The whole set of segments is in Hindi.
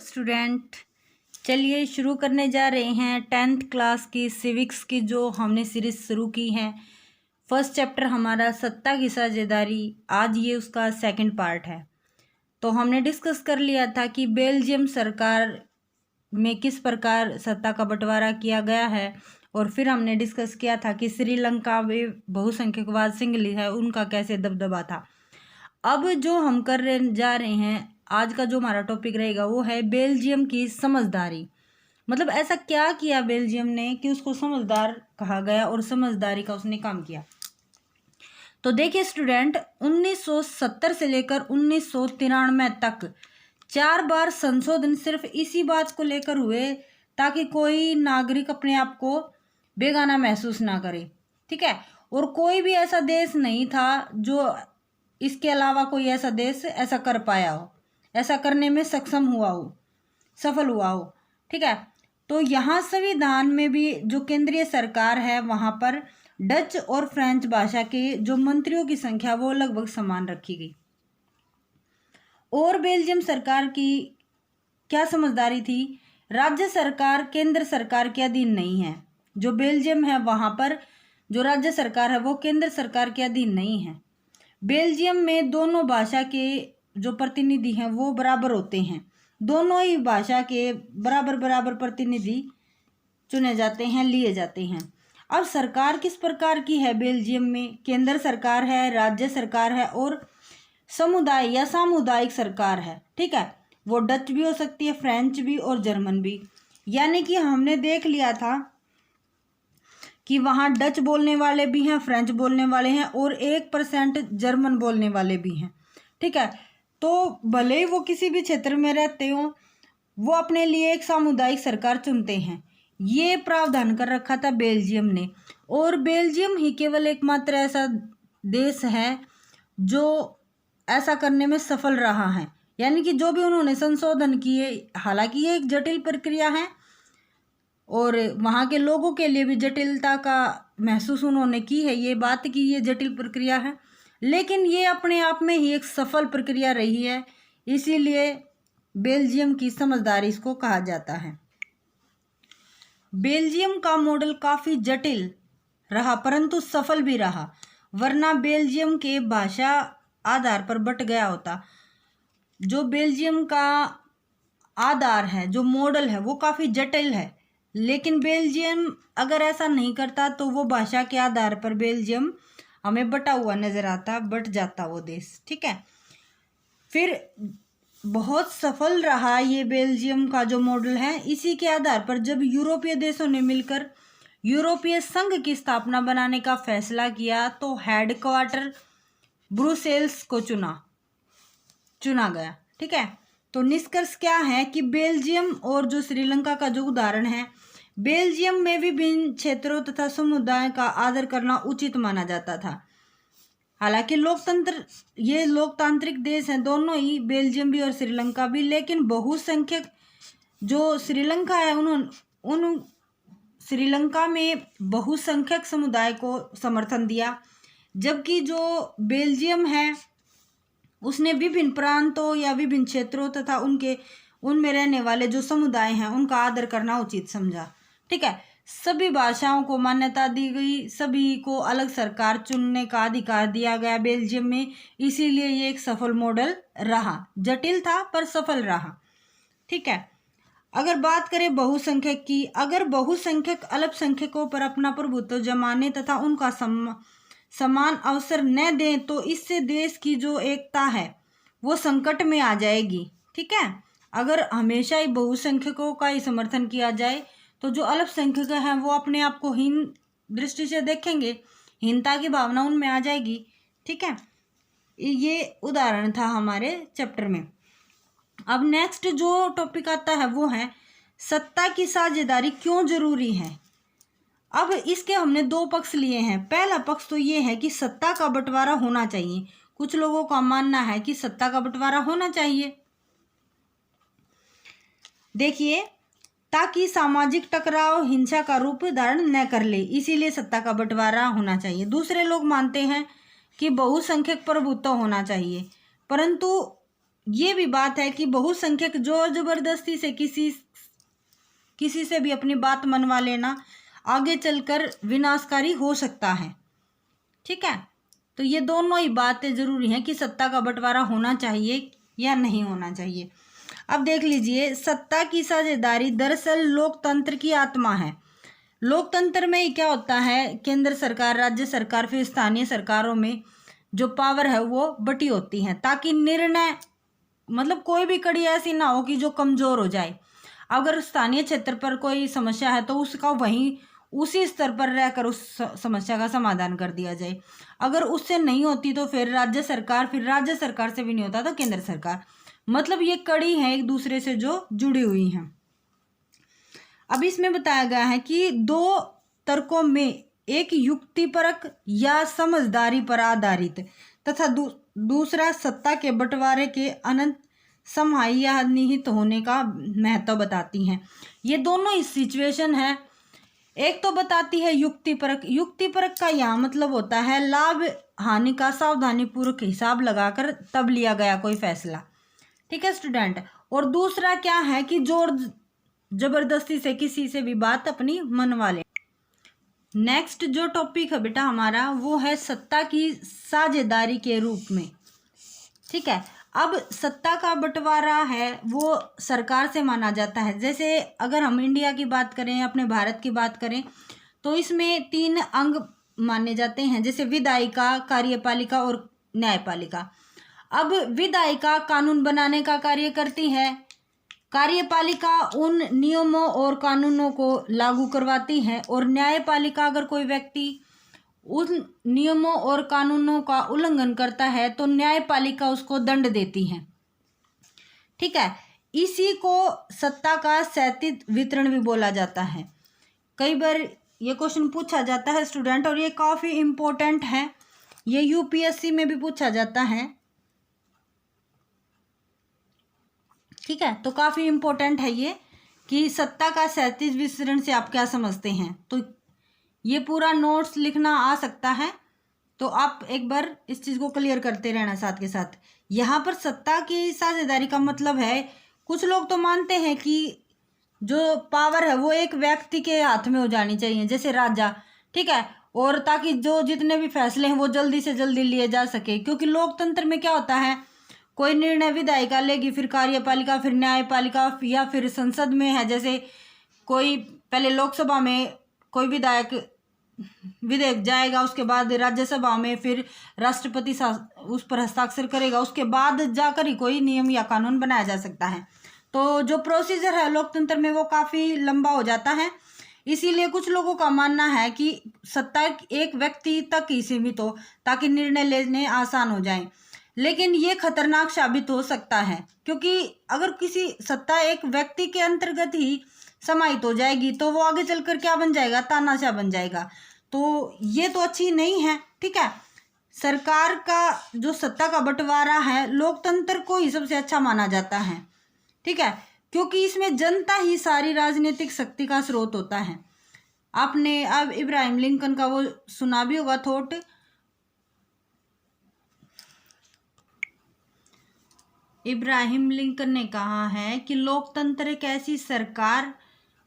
स्टूडेंट, चलिए शुरू करने जा रहे हैं 10th क्लास की सिविक्स की जो हमने सीरीज शुरू की है। फर्स्ट चैप्टर हमारा सत्ता की साझेदारी, आज ये उसका सेकंड पार्ट है। तो हमने डिस्कस कर लिया था कि बेल्जियम सरकार में किस प्रकार सत्ता का बंटवारा किया गया है, और फिर हमने डिस्कस किया था कि श्रीलंका में बहुसंख्यकवाद सिंहली है, उनका कैसे दबदबा था। अब जो हम जा रहे हैं, आज का जो हमारा टॉपिक रहेगा वो है बेल्जियम की समझदारी। मतलब ऐसा क्या किया बेल्जियम ने कि उसको समझदार कहा गया और समझदारी का उसने काम किया। तो देखिए स्टूडेंट, 1970 से लेकर 1993 तक 4 बार संशोधन सिर्फ इसी बात को लेकर हुए ताकि कोई नागरिक अपने आप को बेगाना महसूस ना करे, ठीक है। और कोई भी ऐसा देश नहीं था जो इसके अलावा कोई ऐसा देश ऐसा कर पाया हो, ऐसा करने में सक्षम हुआ हो, सफल हुआ हो, ठीक है। तो यहाँ संविधान में भी जो केंद्रीय सरकार है वहाँ पर डच और फ्रेंच भाषा के जो मंत्रियों की संख्या वो लगभग समान रखी गई। और बेल्जियम सरकार की क्या समझदारी थी, राज्य सरकार केंद्र सरकार के अधीन नहीं है। जो बेल्जियम है वहाँ पर जो राज्य सरकार है वो केंद्र सरकार के अधीन नहीं है। बेल्जियम में दोनों भाषा के जो प्रतिनिधि हैं वो बराबर होते हैं, दोनों ही भाषा के बराबर बराबर प्रतिनिधि चुने जाते हैं, लिए जाते हैं। अब सरकार किस प्रकार की है बेल्जियम में, केंद्र सरकार है, राज्य सरकार है और समुदाय या सामुदायिक सरकार है, ठीक है। वो डच भी हो सकती है, फ्रेंच भी और जर्मन भी। यानी कि हमने देख लिया था कि वहाँ डच बोलने वाले भी हैं, फ्रेंच बोलने वाले हैं और 1% जर्मन बोलने वाले भी हैं, ठीक है। तो भले ही वो किसी भी क्षेत्र में रहते हो, वो अपने लिए एक सामुदायिक सरकार चुनते हैं। ये प्रावधान कर रखा था बेल्जियम ने। और बेल्जियम ही केवल एकमात्र ऐसा देश है जो ऐसा करने में सफल रहा है। यानी कि जो भी उन्होंने संशोधन किए, हालांकि ये एक जटिल प्रक्रिया है और वहाँ के लोगों के लिए भी जटिलता का महसूस उन्होंने की है, ये बात कि ये जटिल प्रक्रिया है, लेकिन ये अपने आप में ही एक सफल प्रक्रिया रही है। इसीलिए बेल्जियम की समझदारी इसको कहा जाता है। बेल्जियम का मॉडल काफ़ी जटिल रहा परंतु सफल भी रहा, वरना बेल्जियम के भाषा आधार पर बट गया होता। जो बेल्जियम का आधार है, जो मॉडल है, वो काफ़ी जटिल है, लेकिन बेल्जियम अगर ऐसा नहीं करता तो वो भाषा के आधार पर बेल्जियम हमें बटा हुआ नज़र आता, बट जाता वो देश, ठीक है। फिर बहुत सफल रहा ये बेल्जियम का जो मॉडल है। इसी के आधार पर जब यूरोपीय देशों ने मिलकर यूरोपीय संघ की स्थापना बनाने का फैसला किया तो हेडक्वार्टर ब्रुसेल्स को चुना गया, ठीक है। तो निष्कर्ष क्या है कि बेल्जियम और जो श्रीलंका का जो उदाहरण है, बेल्जियम में विभिन्न क्षेत्रों तथा समुदायों का आदर करना उचित माना जाता था। हालांकि ये लोकतांत्रिक देश हैं दोनों ही, बेल्जियम भी और श्रीलंका भी, लेकिन बहुसंख्यक जो श्रीलंका है उन श्रीलंका में बहुसंख्यक समुदाय को समर्थन दिया, जबकि जो बेल्जियम है उसने विभिन्न प्रांतों या विभिन्न क्षेत्रों तथा उनमें रहने वाले जो समुदाय हैं उनका आदर करना उचित समझा, ठीक है। सभी भाषाओं को मान्यता दी गई, सभी को अलग सरकार चुनने का अधिकार दिया गया बेल्जियम में। इसीलिए ये एक सफल मॉडल रहा, जटिल था पर सफल रहा, ठीक है। अगर बात करें बहुसंख्यक की, अगर बहुसंख्यक अल्पसंख्यकों पर अपना प्रभुत्व जमाने तथा उनका समान अवसर न दें तो इससे देश की जो एकता है वो संकट में आ जाएगी, ठीक है। अगर हमेशा ही बहुसंख्यकों का ही समर्थन किया जाए तो जो अल्पसंख्यक हैं वो अपने आप को हीन दृष्टि से देखेंगे, हीनता की भावना उनमें आ जाएगी, ठीक है। ये उदाहरण था हमारे चैप्टर में। अब नेक्स्ट जो टॉपिक आता है वो है सत्ता की साझेदारी क्यों जरूरी है। अब इसके हमने 2 पक्ष लिए हैं। पहला पक्ष तो ये है कि सत्ता का बंटवारा होना चाहिए। कुछ लोगों का मानना है कि सत्ता का बंटवारा होना चाहिए, देखिए, ताकि सामाजिक टकराव हिंसा का रूप धारण न कर ले, इसीलिए सत्ता का बंटवारा होना चाहिए। दूसरे लोग मानते हैं कि बहुसंख्यक प्रभुत्व होना चाहिए, परंतु ये भी बात है कि बहुसंख्यक जोर जबरदस्ती से किसी से भी अपनी बात मनवा लेना आगे चलकर विनाशकारी हो सकता है। ठीक है, तो ये दोनों ही बातें जरूरी हैं कि सत्ता का बंटवारा होना चाहिए या नहीं होना चाहिए। अब देख लीजिए, सत्ता की साझेदारी दरअसल लोकतंत्र की आत्मा है। लोकतंत्र में ही क्या होता है, केंद्र सरकार, राज्य सरकार, फिर स्थानीय सरकारों में जो पावर है वो बटी होती है, ताकि निर्णय मतलब कोई भी कड़ी ऐसी ना हो कि जो कमजोर हो जाए। अगर स्थानीय क्षेत्र पर कोई समस्या है तो उसका वहीं उसी स्तर पर रहकर उस समस्या का समाधान कर दिया जाए। अगर उससे नहीं होती तो फिर राज्य सरकार, फिर राज्य सरकार से भी नहीं होता तो केंद्र सरकार। मतलब ये कड़ी है एक दूसरे से जो जुड़ी हुई हैं। अब इसमें बताया गया है कि दो तर्कों में एक युक्तिपरक या समझदारी पर आधारित तथा दूसरा सत्ता के बंटवारे के अनंत समाई या निहित होने का महत्व बताती हैं। ये दोनों ही सिचुएशन है। एक तो बताती है युक्तिपरक। युक्तिपरक का यहाँ मतलब होता है लाभ हानि का सावधानीपूर्वक हिसाब लगाकर तब लिया गया कोई फैसला। ठीक है स्टूडेंट। और दूसरा क्या है कि जोर जबरदस्ती से किसी से भी बात अपनी मनवा ले। नेक्स्ट जो टॉपिक है बेटा हमारा वो है सत्ता की साझेदारी के रूप में। ठीक है, अब सत्ता का बंटवारा है वो सरकार से माना जाता है। जैसे अगर हम इंडिया की बात करें, अपने भारत की बात करें, तो इसमें 3 अंग माने जाते हैं, जैसे विधायिका, कार्यपालिका और न्यायपालिका। अब विधायिका कानून बनाने का कार्य करती है, कार्यपालिका उन नियमों और कानूनों को लागू करवाती है, और न्यायपालिका अगर कोई व्यक्ति उन नियमों और कानूनों का उल्लंघन करता है तो न्यायपालिका उसको दंड देती है। ठीक है, इसी को सत्ता का क्षैतिज वितरण भी बोला जाता है। कई बार ये क्वेश्चन पूछा जाता है स्टूडेंट, और ये काफ़ी इम्पोर्टेंट है, ये यूपीएससी में भी पूछा जाता है। ठीक है, तो काफ़ी इम्पोर्टेंट है ये कि सत्ता का क्षैतिज वितरण से आप क्या समझते हैं। तो ये पूरा नोट्स लिखना आ सकता है, तो आप एक बार इस चीज़ को क्लियर करते रहना साथ के साथ। यहाँ पर सत्ता की साझेदारी का मतलब है, कुछ लोग तो मानते हैं कि जो पावर है वो एक व्यक्ति के हाथ में हो जानी चाहिए, जैसे राजा। ठीक है, और ताकि जो जितने भी फैसले हैं वो जल्दी से जल्दी लिए जा सके, क्योंकि लोकतंत्र में क्या होता है, कोई निर्णय विधायिका लेगी, फिर कार्यपालिका, फिर न्यायपालिका, या फिर संसद में है, जैसे कोई पहले लोकसभा में कोई विधेयक जाएगा, उसके बाद राज्यसभा में, फिर राष्ट्रपति उस पर हस्ताक्षर करेगा, उसके बाद जाकर ही कोई नियम या कानून बनाया जा सकता है। तो जो प्रोसीजर है लोकतंत्र में वो काफ़ी लंबा हो जाता है। इसीलिए कुछ लोगों का मानना है कि सत्ता एक व्यक्ति तक ही सीमित हो ताकि निर्णय लेने आसान हो जाए। लेकिन ये खतरनाक साबित हो सकता है, क्योंकि अगर किसी सत्ता एक व्यक्ति के अंतर्गत ही समाहित हो जाएगी तो वो आगे चलकर क्या बन जाएगा, तानाशाह बन जाएगा। तो ये तो अच्छी नहीं है। ठीक है, सरकार का जो सत्ता का बंटवारा है लोकतंत्र को ही सबसे अच्छा माना जाता है। ठीक है, क्योंकि इसमें जनता ही सारी राजनीतिक शक्ति का स्रोत होता है। आपने अब इब्राहिम लिंकन का वो सुना भी होगा थॉट, इब्राहिम लिंकन ने कहा है कि लोकतंत्र एक ऐसी सरकार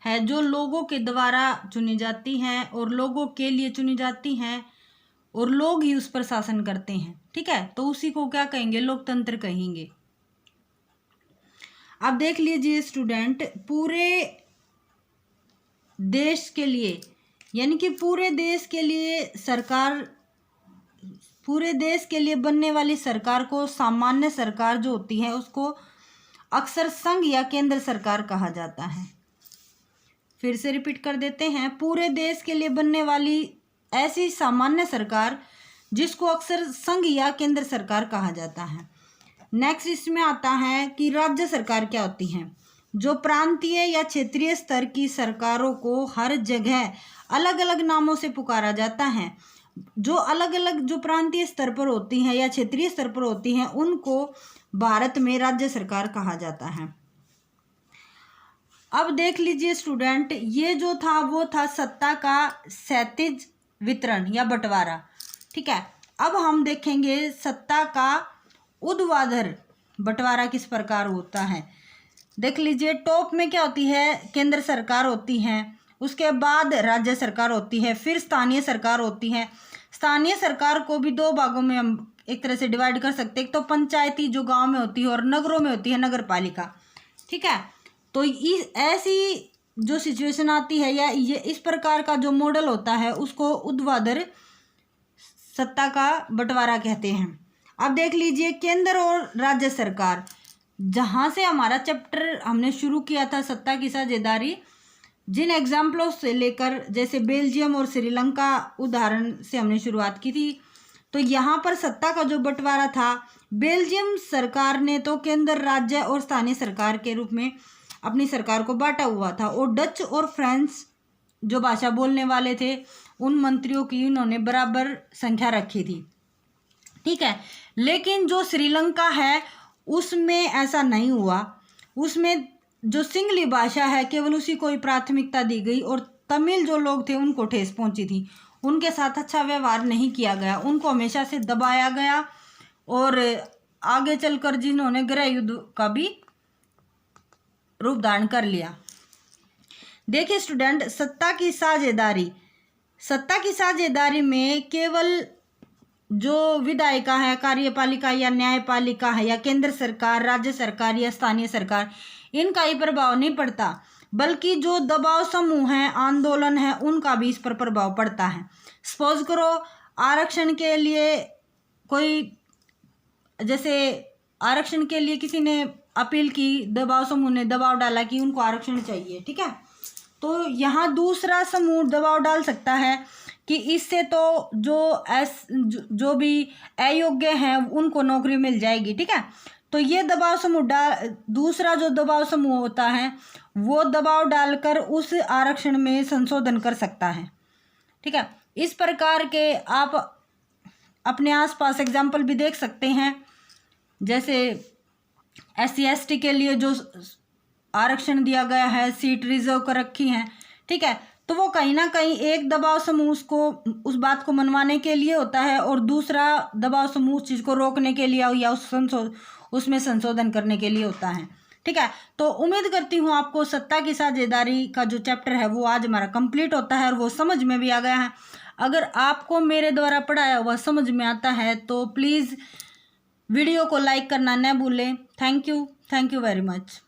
है जो लोगों के द्वारा चुनी जाती है और लोगों के लिए चुनी जाती हैं, और लोग ही उस पर शासन करते हैं। ठीक है, तो उसी को क्या कहेंगे, लोकतंत्र कहेंगे। अब देख लीजिए स्टूडेंट, पूरे देश के लिए, यानी कि पूरे देश के लिए सरकार, पूरे देश के लिए बनने वाली सरकार को सामान्य सरकार जो होती है उसको अक्सर संघ या केंद्र सरकार कहा जाता है। फिर से रिपीट कर देते हैं, पूरे देश के लिए बनने वाली ऐसी सामान्य सरकार जिसको अक्सर संघ या केंद्र सरकार कहा जाता है। नेक्स्ट इसमें आता है कि राज्य सरकार क्या होती है। जो प्रांतीय या क्षेत्रीय स्तर की सरकारों को हर जगह अलग अलग नामों से पुकारा जाता है। जो अलग अलग जो प्रांतीय स्तर पर होती हैं या क्षेत्रीय स्तर पर होती हैं उनको भारत में राज्य सरकार कहा जाता है। अब देख लीजिए स्टूडेंट, ये जो था वो था सत्ता का क्षैतिज वितरण या बंटवारा। ठीक है, अब हम देखेंगे सत्ता का ऊर्ध्वाधर बंटवारा किस प्रकार होता है। देख लीजिए, टॉप में क्या होती है, केंद्र सरकार होती है, उसके बाद राज्य सरकार होती है, फिर स्थानीय सरकार होती है। स्थानीय सरकार को भी दो भागों में हम एक तरह से डिवाइड कर सकते हैं। एक तो पंचायती जो गांव में होती है और नगरों में होती है नगर पालिका, ठीक है। तो ऐसी जो सिचुएशन आती है या ये इस प्रकार का जो मॉडल होता है उसको ऊर्ध्वाधर सत्ता का बंटवारा कहते हैं। अब देख लीजिए, केंद्र और राज्य सरकार, जहाँ से हमारा चैप्टर हमने शुरू किया था सत्ता की साझेदारी, जिन एग्जाम्पलों से लेकर जैसे बेल्जियम और श्रीलंका उदाहरण से हमने शुरुआत की थी, तो यहाँ पर सत्ता का जो बंटवारा था, बेल्जियम सरकार ने तो केंद्र, राज्य और स्थानीय सरकार के रूप में अपनी सरकार को बांटा हुआ था, और डच और फ्रेंच जो भाषा बोलने वाले थे उन मंत्रियों की उन्होंने बराबर संख्या रखी थी, ठीक है। लेकिन जो श्रीलंका है उसमें ऐसा नहीं हुआ। उसमें जो सिंगली भाषा है केवल उसी को ही प्राथमिकता दी गई, और तमिल जो लोग थे उनको ठेस पहुंची थी। उनके साथ अच्छा व्यवहार नहीं किया गया, उनको हमेशा से दबाया गया, और आगे चलकर जिन्होंने गृह युद्ध का भी रूप धारण कर लिया। देखिए स्टूडेंट, सत्ता की साझेदारी में केवल जो विधायिका है, कार्यपालिका या न्यायपालिका है, या केंद्र सरकार, राज्य सरकार या स्थानीय सरकार, इनका ही प्रभाव नहीं पड़ता, बल्कि जो दबाव समूह हैं, आंदोलन है, उनका भी इस पर प्रभाव पड़ता है। सपोज करो आरक्षण के लिए आरक्षण के लिए किसी ने अपील की, दबाव समूह ने दबाव डाला कि उनको आरक्षण चाहिए, ठीक है। तो यहाँ दूसरा समूह दबाव डाल सकता है कि इससे तो जो भी अयोग्य हैं उनको नौकरी मिल जाएगी, ठीक है। तो ये दबाव समूह दूसरा जो दबाव समूह होता है वो दबाव डालकर उस आरक्षण में संशोधन कर सकता है, ठीक है। इस प्रकार के आप अपने आसपास एग्जाम्पल भी देख सकते हैं, जैसे SC/ST के लिए जो आरक्षण दिया गया है, सीट रिजर्व कर रखी हैं, ठीक है। तो वो कहीं ना कहीं एक दबाव समूह उस बात को मनवाने के लिए होता है, और दूसरा दबाव समूह उस चीज़ को रोकने के लिए या उसमें संशोधन करने के लिए होता है, ठीक है। तो उम्मीद करती हूँ आपको सत्ता की साझेदारी का जो चैप्टर है वो आज हमारा कंप्लीट होता है और वो समझ में भी आ गया है। अगर आपको मेरे द्वारा पढ़ाया हुआ समझ में आता है तो प्लीज़ वीडियो को लाइक करना न भूलें। Thank you very much.